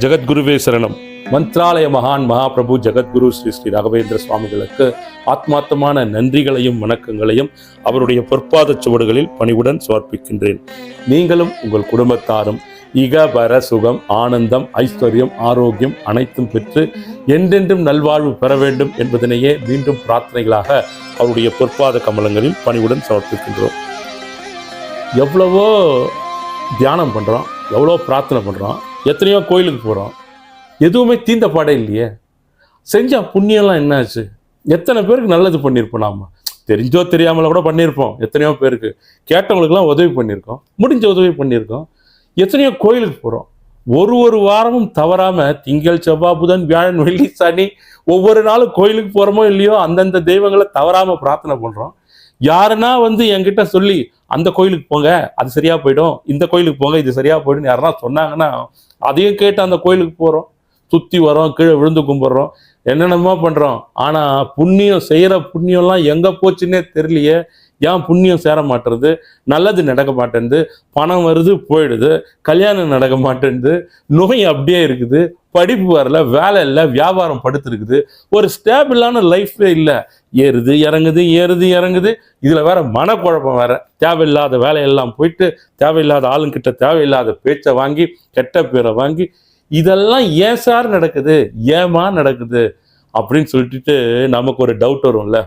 ஜெகத்குருவே சரணம். மந்த்ராலய மகான் மகாபிரபு ஜெகத்குரு ஸ்ரீ ஸ்ரீ ராகவேந்திர சுவாமிகளுக்கு ஆத்மார்த்தமான நன்றிகளையும் வணக்கங்களையும் அவருடைய பொற்பாத சுவடுகளில் பணிவுடன் சமர்ப்பிக்கின்றேன். நீங்களும் உங்கள் குடும்பத்தாரும் இகபர சுகம், ஆனந்தம், ஐஸ்வர்யம், ஆரோக்கியம் அனைத்தும் பெற்று என்றென்றும் நல்வாழ்வு பெற வேண்டும் என்பதனையே மீண்டும் பிரார்த்தனைகளாக அவருடைய பொற்பாத கமலங்களில் பணிவுடன் சமர்ப்பிக்கின்றோம். எவ்வளவோ தியானம் பண்ணுறோம், எவ்வளோ பிரார்த்தனை பண்ணுறோம், எத்தனையோ கோயிலுக்கு போகிறோம், எதுவுமே தீந்த பாடே இல்லையே. செஞ்ச புண்ணியம்லாம் என்னாச்சு? எத்தனை பேருக்கு நல்லது பண்ணியிருப்போம், நாம் தெரிஞ்சோ தெரியாமல கூட பண்ணியிருப்போம். எத்தனையோ பேருக்கு கேட்டவங்களுக்கெல்லாம் உதவி பண்ணியிருக்கோம், முடிஞ்ச உதவி பண்ணியிருக்கோம். எத்தனையோ கோயிலுக்கு போகிறோம், ஒரு வாரமும் தவறாமல் திங்கள், செவ்வாய், புதன், வியாழன், வெள்ளி, சனி ஒவ்வொரு நாளும் கோயிலுக்கு போகிறோமோ இல்லையோ அந்தந்த தெய்வங்களை தவறாமல் பிரார்த்தனை பண்ணுறோம். யாருன்னா என்கிட்ட சொல்லி அந்த கோயிலுக்கு போங்க அது சரியா போயிடும், இந்த கோயிலுக்கு போங்க இது சரியா போயிடும் யாருன்னா சொன்னாங்கன்னா அதையும் கேட்டு அந்த கோயிலுக்கு போகிறோம், சுற்றி வரோம், கீழே விழுந்து கும்பிட்றோம், என்னென்னமோ பண்ணுறோம். ஆனால் புண்ணியம் செய்கிற புண்ணியம்லாம் எங்கே போச்சுன்னே தெரியலையே. ஏன் புண்ணியம் சேர மாட்டேறது, நல்லது நடக்க மாட்டேங்குது, பணம் வருது போயிடுது, கல்யாணம் நடக்க மாட்டேங்குது, நோய் அப்படியே இருக்குது, படிப்பு வரல, வேலை இல்லை, வியாபாரம் படுத்துருக்குது, ஒரு ஸ்டேபிளான லைஃபே இல்லை. ஏறுது இறங்குது, ஏறுது இறங்குது. இதில் வேற மனக்குழப்பம் வேற. தேவையில்லாத வேலையெல்லாம் போயிட்டு தேவையில்லாத ஆளுங்கிட்ட தேவையில்லாத பேச்சை வாங்கி கெட்ட பேரை வாங்கி இதெல்லாம் ஏன் சார் நடக்குது, ஏமா நடக்குது அப்படின்னு சொல்லிட்டு நமக்கு ஒரு டவுட் வரும்ல.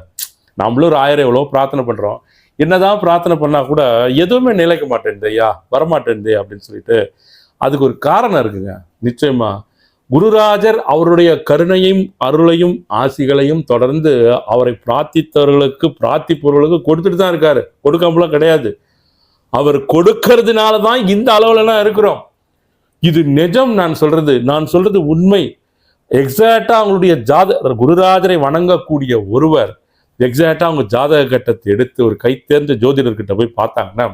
நம்மளும் ஒரு 1000 எவ்வளோ பிரார்த்தனை பண்ணுறோம், என்னதான் பிரார்த்தனை பண்ணால் கூட எதுவுமே நிலைக்க மாட்டேங்குது, ஐயா வரமாட்டேங்குது அப்படின்னு சொல்லிட்டு அதுக்கு ஒரு காரணம் இருக்குங்க. நிச்சயமா குருராஜர் அவருடைய கருணையும் அருளையும் ஆசிகளையும் தொடர்ந்து அவரை பிரார்த்திப்பவர்களுக்கு கொடுத்துட்டு தான் இருக்காரு, கொடுக்காமலாம் கிடையாது. அவர் கொடுக்கறதுனால தான் இந்த அளவுலலாம் இருக்கிறோம். இது நிஜம். நான் சொல்றது உண்மை. எக்ஸாக்டா அவங்களுடைய குருராஜரை வணங்கக்கூடிய ஒருவர் எக்ஸாக்டா அவங்க ஜாதக கட்டத்தை எடுத்து ஒரு கை தேர்ந்த ஜோதிடர்கிட்ட போய் பார்த்தாங்கன்னா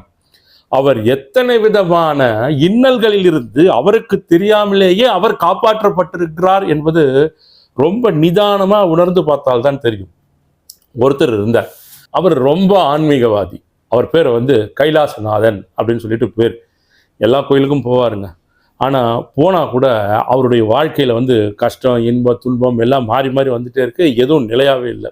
அவர் எத்தனை விதமான இன்னல்களில் இருந்து அவருக்கு தெரியாமலேயே அவர் காப்பாற்றப்பட்டிருக்கிறார் என்பது ரொம்ப நிதானமா உணர்ந்து பார்த்தால்தான் தெரியும். ஒருத்தர் இருந்தார், அவர் ரொம்ப ஆன்மீகவாதி. அவர் பேரை கைலாசநாதன் அப்படின்னு சொல்லிட்டு பேர். எல்லா கோயிலுக்கும் போவாருங்க. ஆனால் போனால் கூட அவருடைய வாழ்க்கையில் கஷ்டம், இன்பம், துன்பம் எல்லாம் மாறி மாறி வந்துட்டே இருக்கு, எதுவும் நிலையாகவே இல்லை.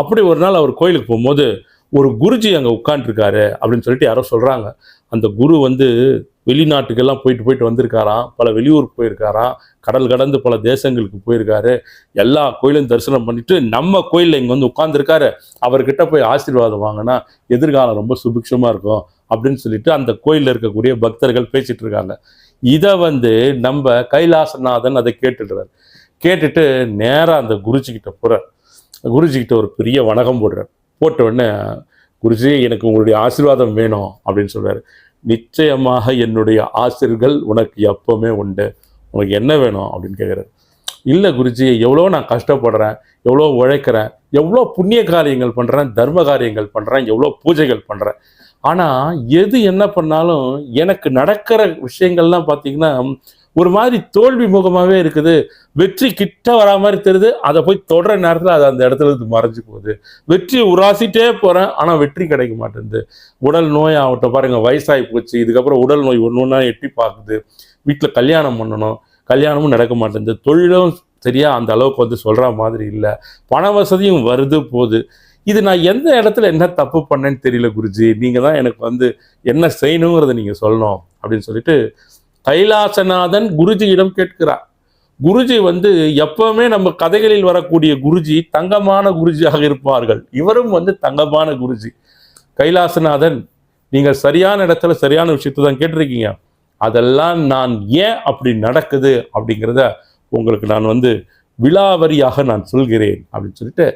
அப்படி ஒரு நாள் அவர் கோயிலுக்கு போகும்போது ஒரு குருஜி அங்கே உட்காந்துருக்காரு அப்படின்னு சொல்லிட்டு யாரோ சொல்கிறாங்க. அந்த குரு வெளிநாட்டுக்கெல்லாம் போயிட்டு வந்திருக்காராம், பல வெளியூருக்கு போயிருக்காராம், கடல் கடந்து பல தேசங்களுக்கு போயிருக்காரு, எல்லா கோயிலும் தரிசனம் பண்ணிட்டு நம்ம கோயிலில் இங்கே உட்காந்துருக்காரு, அவர்கிட்ட போய் ஆசீர்வாதம் வாங்கினா எதிர்காலம் ரொம்ப சுபிக்ஷமாக இருக்கும் அப்படின்னு சொல்லிட்டு அந்த கோயிலில் இருக்கக்கூடிய பக்தர்கள் பேசிட்டு இருக்காங்க. இதை நம்ம கைலாசநாதன் அதை கேட்டுடுறார். கேட்டுட்டு நேராக அந்த குருஜிக்கிட்ட போகிறார். குருஜிக்கிட்ட ஒரு பெரிய வணக்கம் போடுறார். போட்ட உடனே குருஜி எனக்கு உங்களுடைய ஆசீர்வாதம் வேணும் அப்படின்னு சொல்றாரு. நிச்சயமாக என்னுடைய ஆசீர்கள் உனக்கு எப்பவுமே உண்டு, உனக்கு என்ன வேணும் அப்படின்னு கேட்குறாரு. இல்லை குருஜி, எவ்வளோ நான் கஷ்டப்படுறேன், எவ்வளோ உழைக்கிறேன், எவ்வளோ புண்ணிய காரியங்கள் பண்ணுறேன், தர்ம காரியங்கள் பண்ணுறேன், எவ்வளோ பூஜைகள் பண்ணுறேன், ஆனால் எது என்ன பண்ணாலும் எனக்கு நடக்கிற விஷயங்கள்லாம் பார்த்தீங்கன்னா ஒரு மாதிரி தோல்வி முகமாகவே இருக்குது. வெற்றி கிட்ட வரா மாதிரி தெரியுது, அதை போய் தொடர நேரத்தில் அது அந்த இடத்துல இருந்து மறைஞ்சு போகுது. வெற்றி உராசிட்டே போகிறேன், ஆனால் வெற்றி கிடைக்க மாட்டேங்குது. உடல் நோய் ஆகட்டும் பாருங்க, வயசாகி போச்சு, இதுக்கப்புறம் உடல் நோய் ஒன்று ஒன்றா எட்டி பார்க்குது. வீட்டில் கல்யாணம் பண்ணணும், கல்யாணமும் நடக்க மாட்டேங்குது. தொழிலும் சரியா அந்த அளவுக்கு சொல்கிற மாதிரி இல்லை. பண வசதியும் வருது போகுது. இது நான் எந்த இடத்துல என்ன தப்பு பண்ணேன்னு தெரியல குருஜி, நீங்கள் தான் எனக்கு என்ன செய்யணுங்கிறத நீங்கள் சொல்லணும் அப்படின்னு சொல்லிட்டு கைலாசநாதன் குருஜியிடம் கேட்கிறார். குருஜி எப்பவுமே நம்ம கதைகளில் வரக்கூடிய குருஜி தங்கமான குருஜியாக இருப்பார்கள். இவரும் தங்கமான குருஜி. கைலாசநாதன், நீங்கள் சரியான இடத்துல சரியான விஷயத்தை தான் கேட்டிருக்கீங்க. அதெல்லாம் நான் ஏன் அப்படி நடக்குது அப்படிங்கிறத உங்களுக்கு நான் விலாவரியாக நான் சொல்கிறேன் அப்படின்னு சொல்லிட்டு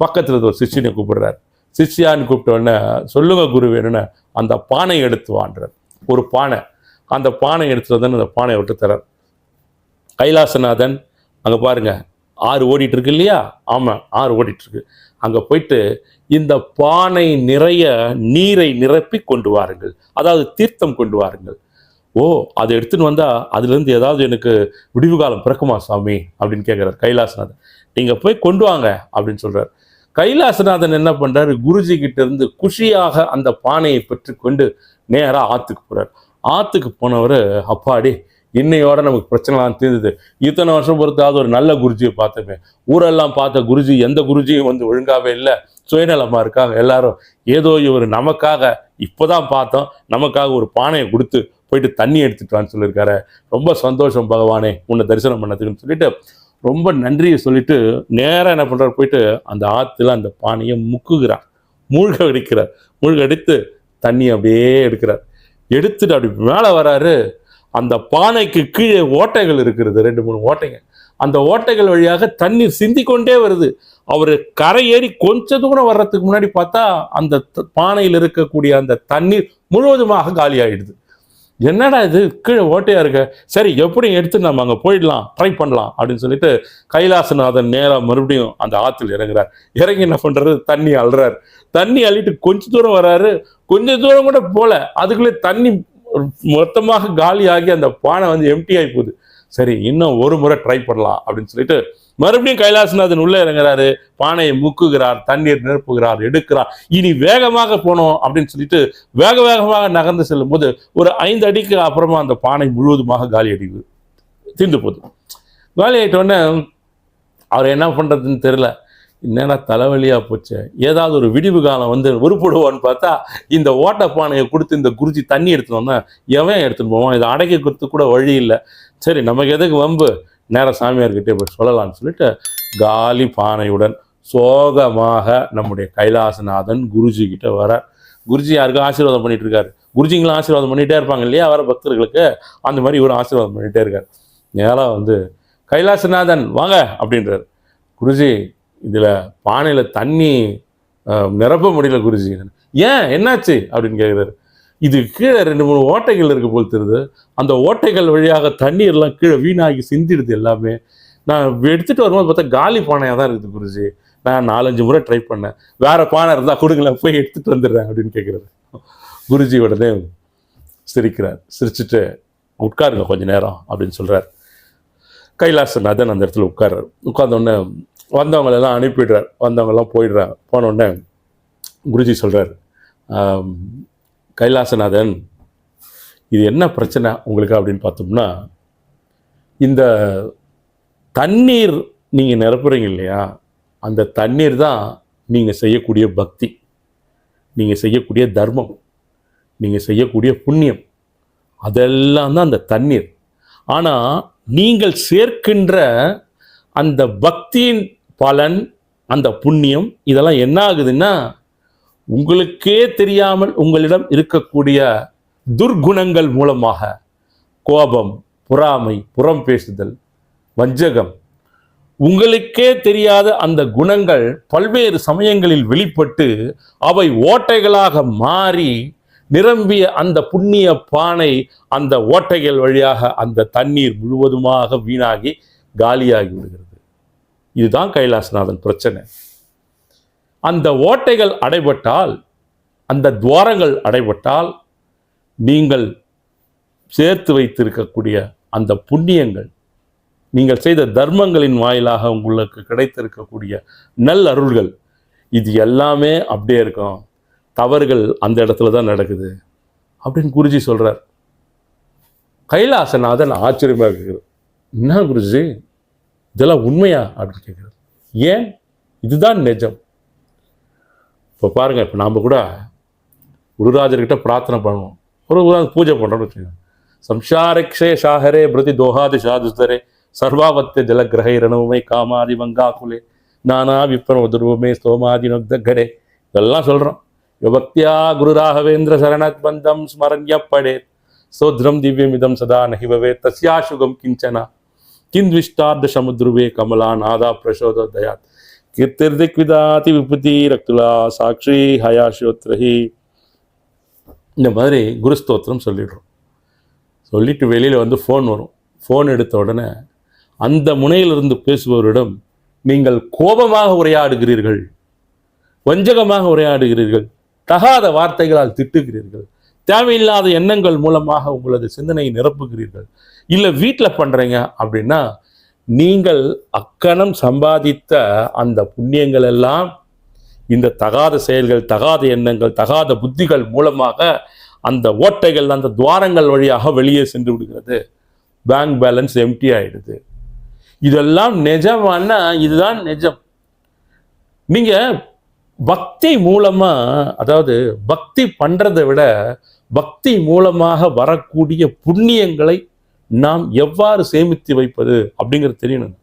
பக்கத்தில் ஒரு சிஷ்யனை கூப்பிடுறார். சிஷ்யான்னு கூப்பிட்ட உடனே சொல்லுங்க குரு வேணும்னு அந்த பானை எடுத்து வான்றார். ஒரு பானை, அந்த பானை எடுத்துட்டு அந்த பானையை விட்டு தரார். கைலாசநாதன் அங்கே பாருங்க, ஆறு ஓடிட்டு இருக்கு இல்லையா? ஆமாம், ஆறு ஓடிட்டு இருக்கு. அங்கே போயிட்டு இந்த பானை நிறைய நீரை நிரப்பி கொண்டு வாருங்கள், அதாவது தீர்த்தம் கொண்டு வாருங்கள். ஓ, அதை எடுத்துன்னு வந்தால் அதுலேருந்து ஏதாவது எனக்கு விடிவு காலம் பிறக்குமா சாமி அப்படின்னு கேட்குறாரு கைலாசநாதன். நீங்கள் போய் கொண்டு வாங்க அப்படின்னு சொல்கிறார். கைலாசநாதன் என்ன பண்ணுறாரு, குருஜி கிட்ட இருந்து குஷியாக அந்த பானையை பெற்றுக்கொண்டு நேராக ஆற்றுக்கு போகிறார். ஆற்றுக்கு போனவர், அப்பாடி இன்னையோட நமக்கு பிரச்சனைலாம் தீர்ந்தது. இத்தனை வருஷம் பொறுத்தாவது ஒரு நல்ல குருஜியை பார்த்தோமே, ஊரெல்லாம் பார்த்த குருஜி எந்த குருஜியும் வந்து ஒழுங்காவே இல்லை, சுயநலமா இருக்காங்க எல்லாரும். ஏதோ இவர் நமக்காக இப்போதான் பார்த்தோம், நமக்காக ஒரு பானையை கொடுத்து போயிட்டு தண்ணி எடுத்துட்டான்னு சொல்லியிருக்காரு. ரொம்ப சந்தோஷம் பகவானே உன்னை தரிசனம் பண்ணதுக்குன்னு சொல்லிட்டு ரொம்ப நன்றியை சொல்லிட்டு நேராக என்ன பண்ணுறாரு, போயிட்டு அந்த ஆற்றுல அந்த பானையை முக்குகிறார், மூழ்க அடிக்கிறார். மூழ்க அடித்து தண்ணி அப்படியே எடுக்கிறார். எடுத்துட்டு அப்படி மேலே வராரு. அந்த பானைக்கு கீழே ஓட்டைகள் இருக்கிறது, 2-3 ஓட்டைங்க. அந்த ஓட்டைகள் வழியாக தண்ணீர் சிந்திக்கொண்டே வருது. அவர் கரை ஏறி கொஞ்ச தூரம் வர்றதுக்கு முன்னாடி பார்த்தா அந்த பானையில் இருக்கக்கூடிய அந்த தண்ணீர் முழுவதுமாக காலி ஆயிடுது. என்னடா இது, கீழே ஓட்டையா இருக்க, சரி எப்படி எடுத்து நம்ம அங்கே போயிடலாம், ட்ரை பண்ணலாம் அப்படின்னு சொல்லிட்டு கைலாசநாதன் நேராக மறுபடியும் அந்த ஆற்றுல இறங்குறார். இறங்கி என்ன பண்றாரு, தண்ணி அள்ளுறாரு. தண்ணி அள்ளிட்டு கொஞ்ச தூரம் வர்றாரு. கொஞ்ச தூரம் கூட போல, அதுக்குள்ளே தண்ணி மொத்தமாக காலியாகி அந்த பானை வந்து எம்டி ஆகி போகுது. சரி இன்னும் ஒரு முறை ட்ரை பண்ணலாம் அப்படின்னு சொல்லிட்டு மறுபடியும் கைலாசநாதன் உள்ள இறங்குறாரு. பானையை முக்குகிறார், தண்ணீர் நிரப்புகிறார், எடுக்கிறார். இனி வேகமாக போனோம் அப்படின்னு சொல்லிட்டு வேகமாக நகர்ந்து செல்லும் போது ஒரு 5 அடிக்கு அப்புறமா அந்த பானை முழுவதுமாக காலி அடிக்குது, தீர்ந்து போகுது. காலி ஆயிட்டோடனே அவர் என்ன பண்றதுன்னு தெரியல. என்னடா தலைவலியா போச்சு, ஏதாவது ஒரு விடிவு காலம் வந்து உருப்படுவான்னு பார்த்தா இந்த ஓட்ட பானையை கொடுத்து இந்த குருஜி தண்ணி எடுத்துட்டு வந்தா எவன் எடுத்துட்டு போவான், இதை அடக்கி கொடுத்து கூட வழி இல்லை. சரி நமக்கு எதுக்கு வம்பு, நேரம் சாமியார்கிட்டே போய் சொல்லலாம்னு சொல்லிட்டு காலி பானையுடன் சோகமாக நம்முடைய கைலாசநாதன் குருஜி கிட்ட வரார். குருஜி யாருக்கும் ஆசீர்வாதம் பண்ணிட்டு இருக்காரு. குருஜிங்களும் ஆசீர்வாதம் பண்ணிகிட்டே இருப்பாங்க இல்லையா வர பக்தர்களுக்கு, அந்த மாதிரி இவரும் ஆசீர்வாதம் பண்ணிகிட்டே இருக்கார். நேராக வந்து கைலாசநாதன் வாங்க அப்படின்றார். குருஜி இதில் பானையில் தண்ணி நிரப்ப முடியல குருஜி. ஏன் என்னாச்சு அப்படின்னு கேட்குறாரு. இது கீழே 2-3 ஓட்டைகள் இருக்கு போல் தெரியுது, அந்த ஓட்டைகள் வழியாக தண்ணீர்லாம் கீழே வீணாகி சிந்திடுது எல்லாமே. நான் எடுத்துகிட்டு வரும்போது பார்த்தா காலி பானையாக தான் இருக்குது குருஜி. நான் 4-5 முறை ட்ரை பண்ணேன், வேற பானை இருந்தால் கொடுங்களேன், போய் எடுத்துகிட்டு வந்துடுறேன் அப்படின்னு கேட்குறாரு. குருஜி உடனே சிரிக்கிறார். சிரிச்சுட்டு உட்காருங்க கொஞ்ச நேரம் அப்படின்னு சொல்கிறார். கைலாசநாதன் அந்த இடத்துல உட்கார்றார். உட்கார்ந்தோடனே வந்தவங்களெல்லாம் அனுப்பிடுறார். வந்தவங்கெல்லாம் போயிடுறாங்க. போனோடனே குருஜி சொல்கிறார், கைலாசநாதன் இது என்ன பிரச்சனை உங்களுக்கு அப்படின்னு பார்த்தோம்னா, இந்த தண்ணீர் நீங்கள் நிரப்புறீங்க இல்லையா, அந்த தண்ணீர் தான் நீங்கள் செய்யக்கூடிய பக்தி, நீங்கள் செய்யக்கூடிய தர்மம், நீங்கள் செய்யக்கூடிய புண்ணியம், அதெல்லாம் தான் அந்த தண்ணீர். ஆனால் நீங்கள் சேர்க்கின்ற அந்த பக்தியின் பலன், அந்த புண்ணியம், இதெல்லாம் என்ன ஆகுதுன்னா உங்களுக்கே தெரியாமல் உங்களிடம் இருக்கக்கூடிய துர்குணங்கள் மூலமாக கோபம், பொறாமை, புறம் பேசுதல், வஞ்சகம், உங்களுக்கே தெரியாத அந்த குணங்கள் பல்வேறு சமயங்களில் வெளிப்பட்டு அவை ஓட்டைகளாக மாறி நிரம்பிய அந்த புண்ணிய பானை அந்த ஓட்டைகள் வழியாக அந்த தண்ணீர் முழுவதுமாக வீணாகி காலியாகி விடுகிறது. இதுதான் கைலாசநாதன் பிரச்சனை. அந்த ஓட்டைகள் அடைபட்டால், அந்த துவாரங்கள் அடைபட்டால், நீங்கள் சேர்த்து வைத்திருக்கக்கூடிய அந்த புண்ணியங்கள், நீங்கள் செய்த தர்மங்களின் வாயிலாக உங்களுக்கு கிடைத்திருக்கக்கூடிய நல் அருள்கள், இது எல்லாமே அப்படியே இருக்கும். தவறுகள் அந்த இடத்துல தான் நடக்குது அப்படின்னு குருஜி சொல்றார். கைலாசநாதன் ஆச்சரியமாக இருக்கிறார். என்ன குருஜி இதெல்லாம் உண்மையா அப்படின்னு கேட்குறாரு. ஏன், இதுதான் நிஜம். இப்போ பாருங்க, இப்போ நாம் கூட குருராஜர்கிட்ட பிரார்த்தனை பண்ணுவோம், ஒரு பூஜை பண்ணுறோம்னு வச்சுக்கோங்க. சம்சாரக்ஷே சாகரே பிரதி தோஹாதி சாதுஸ்தரே சர்வாவத்திய ஜலகிரகைரணவுமே காமாதி மங்காக்குலே நானா விப்பன உதுருவமே ஸ்தோமாதி நொக்தகடே இதெல்லாம் சொல்கிறோம். யுபக்தியா குரு ராகவேந்திர சரணத் பந்தம் ஸ்மரண்யப்படே சோத்ரம் திவ்யமிதம் சதா நகிபவே தஸ்யாசுகம் கிஞ்சனா கிந்த்விஷ்டார்த சமுத்ருவே கமலா நாதா பிரசோதயாத் கீர்த்திர்திக்விதாதி விபுதி ரக்துலா சாட்சி ஹயாஷோத்ரஹி. இந்த மாதிரி குருஸ்தோத்திரம் சொல்லிடுறோம். சொல்லிட்டு வெளியில் வந்து ஃபோன் வரும். ஃபோன் எடுத்த உடனே அந்த முனையிலிருந்து பேசுபவரிடம் நீங்கள் கோபமாக உரையாடுகிறீர்கள், வஞ்சகமாக உரையாடுகிறீர்கள், தகாத வார்த்தைகளால் திட்டுகிறீர்கள், தேவையில்லாத எண்ணங்கள் மூலமாக உங்களது சிந்தனையை நிரப்புகிறீர்கள், இல்லை வீட்டில் பண்ணுறீங்க அப்படின்னா நீங்கள் அக்கணம் சம்பாதித்த அந்த புண்ணியங்கள் எல்லாம் இந்த தகாத செயல்கள், தகாத எண்ணங்கள், தகாத புத்திகள் மூலமாக அந்த ஓட்டைகள், அந்த துவாரங்கள் வழியாக வெளியே சென்று விடுகிறது. பேங்க் பேலன்ஸ் எம்டி ஆயிடுது. இதெல்லாம் நிஜமானா இதுதான் நிஜம். நீங்க பக்தி மூலமா, அதாவது பக்தி பண்றதை விட பக்தி மூலமாக வரக்கூடிய புண்ணியங்களை நாம் எவ்வாறு சேமித்து வைப்பது அப்படிங்கிறது தெரியணும்.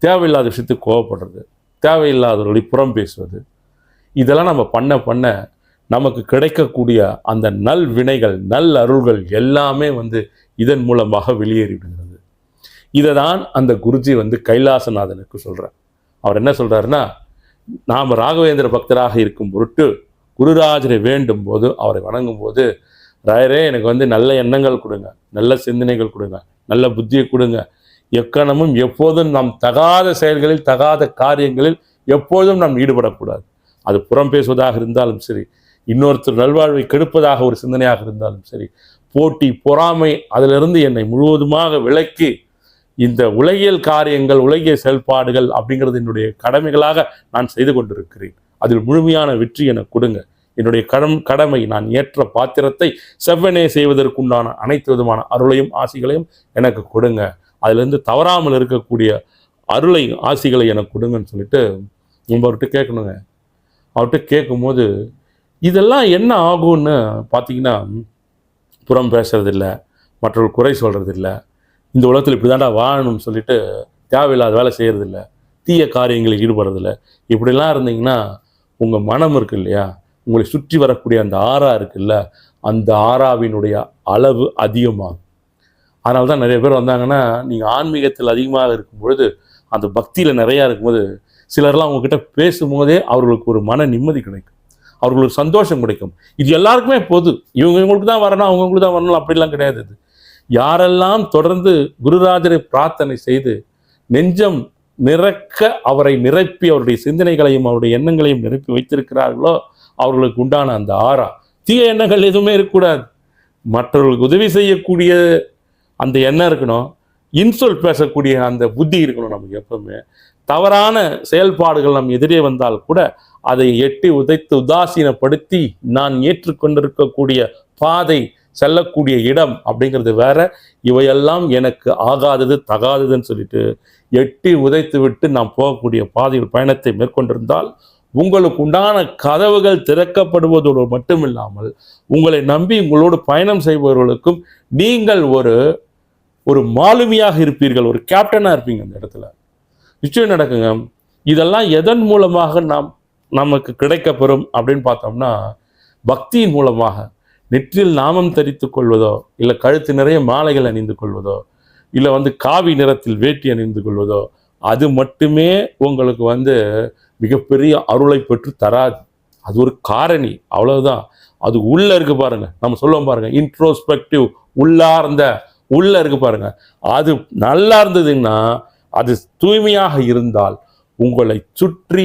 தேவையில்லாத விஷயத்துக்கு கோவப்படுறது, தேவையில்லாதவர்களை புறம் பேசுவது, இதெல்லாம் நம்ம பண்ண பண்ண நமக்கு கிடைக்கக்கூடிய அந்த நல் வினைகள், நல் அருள்கள் எல்லாமே இதன் மூலமாக வெளியேறிவிடுகிறது. இதை தான் அந்த குருஜி கைலாசநாதனுக்கு சொல்கிறார். அவர் என்ன சொல்கிறாருன்னா, நாம் ராகவேந்திர பக்தராக இருக்கும் பொருட்டு குருராஜரை வேண்டும் போது, அவரை வணங்கும் போது, ராயரே எனக்கு நல்ல எண்ணங்கள் கொடுங்க, நல்ல சிந்தனைகள் கொடுங்க, நல்ல புத்தியை கொடுங்க, எக்கணமும் எப்போதும் நாம் தகாத செயல்களில், தகாத காரியங்களில் எப்போதும் நாம் ஈடுபடக்கூடாது. அது புறம் பேசுவதாக இருந்தாலும் சரி, இன்னொருத்தர் நல்வாழ்வை கெடுப்பதாக ஒரு சிந்தனையாக இருந்தாலும் சரி, போட்டி பொறாமை அதிலிருந்து என்னை முழுவதுமாக விலக்கி இந்த உலகியல் காரியங்கள், உலகிய செயல்பாடுகள் அப்படிங்கிறது என்னுடைய கடமைகளாக நான் செய்து கொண்டிருக்கிறேன். அதில் முழுமையான வெற்றி எனக்கு கொடுங்க. என்னுடைய கடமை, நான் ஏற்ற பாத்திரத்தை செவ்வனே செய்வதற்குண்டான அனைத்து விதமான அருளையும் ஆசிகளையும் எனக்கு கொடுங்க. அதிலிருந்து தவறாமல் இருக்கக்கூடிய அருளை ஆசிகளை எனக்கு கொடுங்கன்னு சொல்லிட்டு நம்ம அவர்கிட்ட கேட்கணுங்க. அவர்கிட்ட கேட்கும்போது இதெல்லாம் என்ன ஆகும்னு பார்த்தீங்கன்னா, புறம் பேசுறதில்லை, மற்றவர்கள் குறை சொல்கிறதில்லை, இந்த உலகத்தில் இப்படி தாண்டா வாழணும்னு சொல்லிட்டு தேவையில்லாத வேலை செய்கிறதில்ல, தீய காரியங்களில் ஈடுபடுறதில்ல. இப்படிலாம் இருந்தீங்கன்னா உங்கள் மனம் இருக்கு இல்லையா, உங்களை சுற்றி வரக்கூடிய அந்த ஆறா இருக்குல்ல, அந்த ஆறாவினுடைய அளவு அதிகமாகும். அதனால தான் நிறைய பேர் வந்தாங்கன்னா, நீங்கள் ஆன்மீகத்தில் அதிகமாக இருக்கும் பொழுது, அந்த பக்தியில் நிறையா இருக்கும்போது, சிலர்லாம் அவங்கக்கிட்ட பேசும்போதே அவர்களுக்கு ஒரு மன நிம்மதி கிடைக்கும், அவர்களுக்கு சந்தோஷம் கிடைக்கும். இது எல்லாருக்குமே பொது. இவங்களுக்கு தான் வரணும், அவங்களுக்கு தான் வரணும் அப்படிலாம் கிடையாது. இது யாரெல்லாம் தொடர்ந்து குருராஜரை பிரார்த்தனை செய்து நெஞ்சம் நிறக்க அவரை நிரப்பி அவருடைய சிந்தனைகளையும் அவருடைய எண்ணங்களையும் நிரப்பி வைத்திருக்கிறார்களோ அவர்களுக்கு உண்டான அந்த ஆறா, தீய எண்ணங்கள் எதுவுமே இருக்கக்கூடாது. மற்றவர்களுக்கு உதவி செய்யக்கூடிய அந்த எண்ணம் இருக்கணும், இன்சொல் பேசக்கூடிய அந்த புத்தி இருக்கணும். நமக்கு எப்பவுமே தவறான செயல்பாடுகள் நம் எதிரே வந்தால் கூட அதை எட்டி உதைத்து உதாசீனப்படுத்தி நான் ஏற்றுக்கொண்டிருக்கக்கூடிய பாதை, செல்லக்கூடிய இடம் அப்படிங்கிறது வேற, இவையெல்லாம் எனக்கு ஆகாதது தகாததுன்னு சொல்லிட்டு எட்டி உதைத்து விட்டு நாம் போகக்கூடிய பாதையில் பயணத்தை மேற்கொண்டிருந்தால் உங்களுக்கு உண்டான கதவுகள் திறக்கப்படுவதோடு மட்டுமில்லாமல் உங்களை நம்பி உங்களோடு பயணம் செய்பவர்களுக்கும் நீங்கள் ஒரு மாலுமியாக இருப்பீர்கள், ஒரு கேப்டனாக இருப்பீங்க. அந்த இடத்துல நிச்சயம் நடக்குங்க. இதெல்லாம் எதன் மூலமாக நமக்கு கிடைக்கப்பெறும் அப்படின்னு பார்த்தோம்னா, பக்தியின் மூலமாக. நெற்றில் நாமம் தரித்து கொள்வதோ, இல்லை கழுத்து நிறைய மாலைகள் அணிந்து கொள்வதோ, இல்லை காவி நிறத்தில் வேட்டி அணிந்து கொள்வதோ, அது மட்டுமே உங்களுக்கு மிகப்பெரிய அருளை பெற்று தராது. அது ஒரு காரணி, அவ்வளவுதான். அது உள்ள இருக்கு பாருங்க, நம்ம சொல்லுவோம் பாருங்க, இன்ட்ரோஸ்பெக்டிவ், உள்ள இருக்கு பாருங்க. அது நல்லா இருந்ததுன்னா, அது தூய்மையாக இருந்தால் உங்களை சுற்றி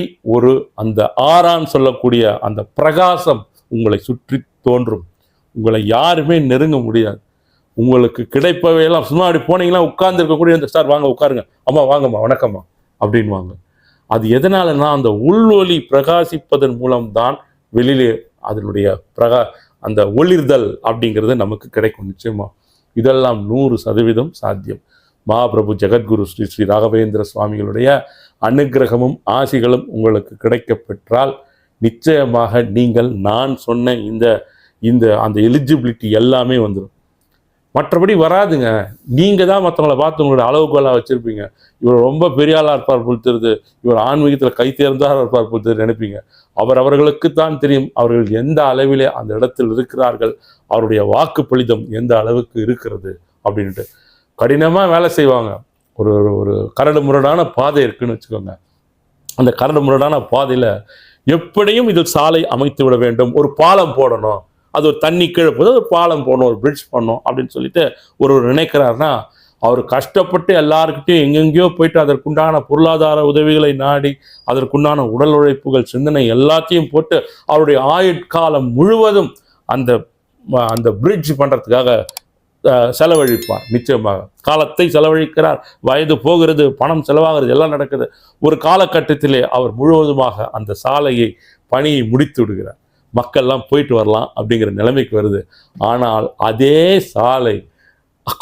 அந்த ஆறான்னு சொல்லக்கூடிய அந்த பிரகாசம் உங்களை சுற்றி தோன்றும். உங்களை யாருமே நெருங்க முடியாது. உங்களுக்கு கிடைப்பவையெல்லாம் சும்மா அப்படி போனீங்கன்னா உட்கார்ந்து இருக்கக்கூடிய அந்த சார் வாங்க உட்காருங்க, அம்மா வாங்கம்மா வணக்கம்மா அப்படின்வாங்க. அது எதனாலனா அந்த உள்ஒளி பிரகாசிப்பதன் மூலம்தான் வெளியிலே அதனுடைய அந்த ஒளிர்தல் அப்படிங்கிறது நமக்கு கிடைக்கும். நிச்சயமா இதெல்லாம் 100% சாத்தியம். மகாபிரபு ஜெகத்குரு ஸ்ரீ ஸ்ரீ ராகவேந்திர சுவாமிகளுடைய அனுக்கிரகமும் ஆசிகளும் உங்களுக்கு கிடைக்க பெற்றால் நிச்சயமாக நீங்கள் நான் சொன்ன அந்த எலிஜிபிலிட்டி எல்லாமே வந்துடும். மற்றபடி வராதுங்க. நீங்கள் தான் மற்றவங்களை பார்த்து உங்களோட அளவுகோலாக வச்சுருப்பீங்க. இவர் ரொம்ப பெரிய ஆளாக இருப்பார் போல் தெரியுது, இவர் ஆன்மீகத்தில் கை தேர்ந்தார் இருப்பார் போல் தெரியுது நினைப்பீங்க. அவர்களுக்குத்தான் தெரியும் அவர்கள் எந்த அளவிலே அந்த இடத்தில் இருக்கிறார்கள், அவருடைய வாக்கு பலிதம் எந்த அளவுக்கு இருக்கிறது அப்படின்ட்டு. கடினமாக வேலை செய்வாங்க. ஒரு கரடு முரடான பாதை இருக்குன்னு வச்சுக்கோங்க. அந்த கரடு முரடான பாதையில் எப்படியும் இதில் சாலை அமைத்து விட வேண்டும், ஒரு பாலம் போடணும், அது ஒரு தண்ணி கீழே போது ஒரு பாலம் போடணும், ஒரு பிரிட்ஜ் பண்ணணும் அப்படின்னு சொல்லிட்டு ஒரு நினைக்கிறாருன்னா, அவர் கஷ்டப்பட்டு எல்லாருக்கிட்டையும் எங்கெங்கேயோ போயிட்டு அதற்குண்டான பொருளாதார உதவிகளை நாடி அதற்குண்டான உடல் உழைப்புகள் சிந்தனை எல்லாத்தையும் போட்டு அவருடைய ஆயுட்காலம் முழுவதும் அந்த பிரிட்ஜ் பண்ணுறதுக்காக செலவழிப்பார். நிச்சயமாக காலத்தை செலவழிக்கிறார், வயது போகிறது, பணம் செலவாகிறது, எல்லாம் நடக்குது. ஒரு காலகட்டத்திலே அவர் முழுவதுமாக அந்த சாலையை பணியை முடித்து விடுகிறார். மக்கள்லாம் போயிட்டு வரலாம் அப்படிங்கிற நிலைமைக்கு வருது. ஆனால் அதே சாலை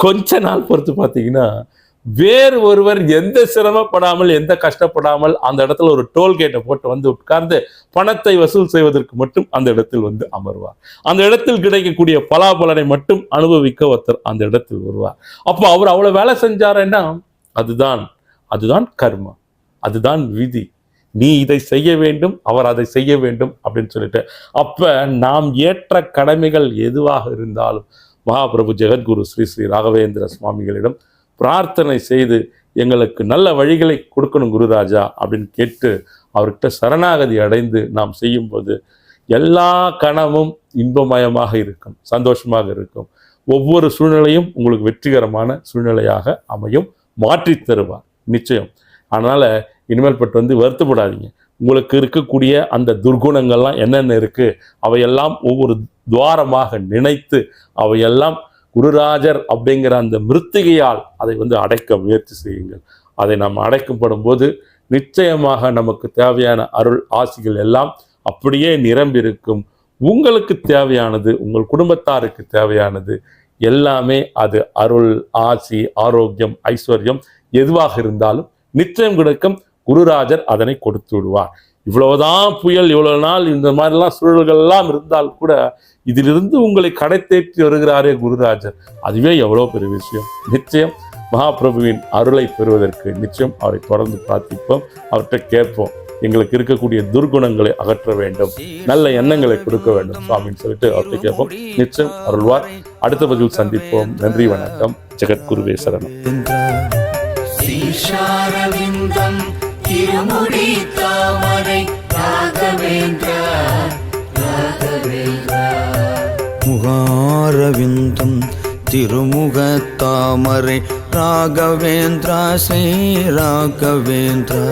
கொஞ்ச நாள் பொறுத்து பார்த்தீங்கன்னா வேறு ஒருவர் எந்த சிரமப்படாமல் எந்த கஷ்டப்படாமல் அந்த இடத்துல ஒரு டோல்கேட்டை போட்டு வந்து உட்கார்ந்து பணத்தை வசூல் செய்வதற்கு மட்டும் அந்த இடத்தில் வந்து அமர்வார். அந்த இடத்தில் கிடைக்கக்கூடிய பலாபலனை மட்டும் அனுபவிக்க ஒருத்தர் அந்த இடத்தில் வருவார். அப்போ அவர் அவ்வளவு வேலை செஞ்சாருன்னா அதுதான் கர்மா, அதுதான் விதி. நீ இதை செய்ய வேண்டும், அவர் அதை செய்ய வேண்டும் அப்படின்னு சொல்லிட்டு, அப்ப நாம் ஏற்ற கடமைகள் எதுவாக இருந்தாலும் மகாபிரபு ஜெகத்குரு ஸ்ரீ ஸ்ரீ ராகவேந்திர சுவாமிகளிடம் பிரார்த்தனை செய்து எங்களுக்கு நல்ல வழிகளை கொடுக்கணும் குருராஜா அப்படின்னு கேட்டு அவர்கிட்ட சரணாகதி அடைந்து நாம் செய்யும்போது எல்லா கணமும் இன்பமயமாக இருக்கும், சந்தோஷமாக இருக்கும். ஒவ்வொரு சூழ்நிலையும் உங்களுக்கு வெற்றிகரமான சூழ்நிலையாக அமையும், மாற்றி தருவார் நிச்சயம். அதனால இனிமேல் பட்டு வந்து வருத்தப்படாதீங்க. உங்களுக்கு இருக்கக்கூடிய அந்த துர்குணங்கள்லாம் என்னென்ன இருக்கு அவையெல்லாம் ஒவ்வொரு துவாரமாக நினைத்து அவையெல்லாம் குருராஜர் அப்படிங்கிற அந்த மிருத்திகையால் அதை வந்து அடைக்க முயற்சி செய்யுங்கள். அதை நாம் அடைக்கப்படும் போது நிச்சயமாக நமக்கு தேவையான அருள் ஆசிகள் எல்லாம் அப்படியே நிரம்பியிருக்கும். உங்களுக்கு தேவையானது, உங்கள் குடும்பத்தாருக்கு தேவையானது எல்லாமே அது அருள், ஆசி, ஆரோக்கியம், ஐஸ்வர்யம் எதுவாக இருந்தாலும் நிச்சயம் கிடைக்கும். குருராஜர் அதனை கொடுத்து விடுவார். இவ்வளவுதான் புயல், இவ்வளவு நாள் இந்த மாதிரிலாம் சூழல்கள் எல்லாம் இருந்தால் கூட இதிலிருந்து உங்களை கடை தேற்றி வருகிறாரே குருராஜர், அதுவே எவ்வளோ பெரிய விஷயம். நிச்சயம் மகாபிரபுவின் அருளை பெறுவதற்கு நிச்சயம் அவரை தொடர்ந்து பிரார்த்திப்போம், அவர்கிட்ட கேட்போம். எங்களுக்கு இருக்கக்கூடிய துர்குணங்களை அகற்ற வேண்டும், நல்ல எண்ணங்களை கொடுக்க வேண்டும் சுவாமின்னு சொல்லிட்டு அவர்கிட்ட கேட்போம். நிச்சயம் அருள்வார். அடுத்த பதில் சந்திப்போம். நன்றி, வணக்கம். ஜெகத்குருவே சரணம். திருமுடி தாமரை ராகவேந்திரா ராகவேந்திரா. முகாரவிந்தம் திருமுக தாமரை ராகவேந்திரா ஸ்ரீ ராகவேந்திரா.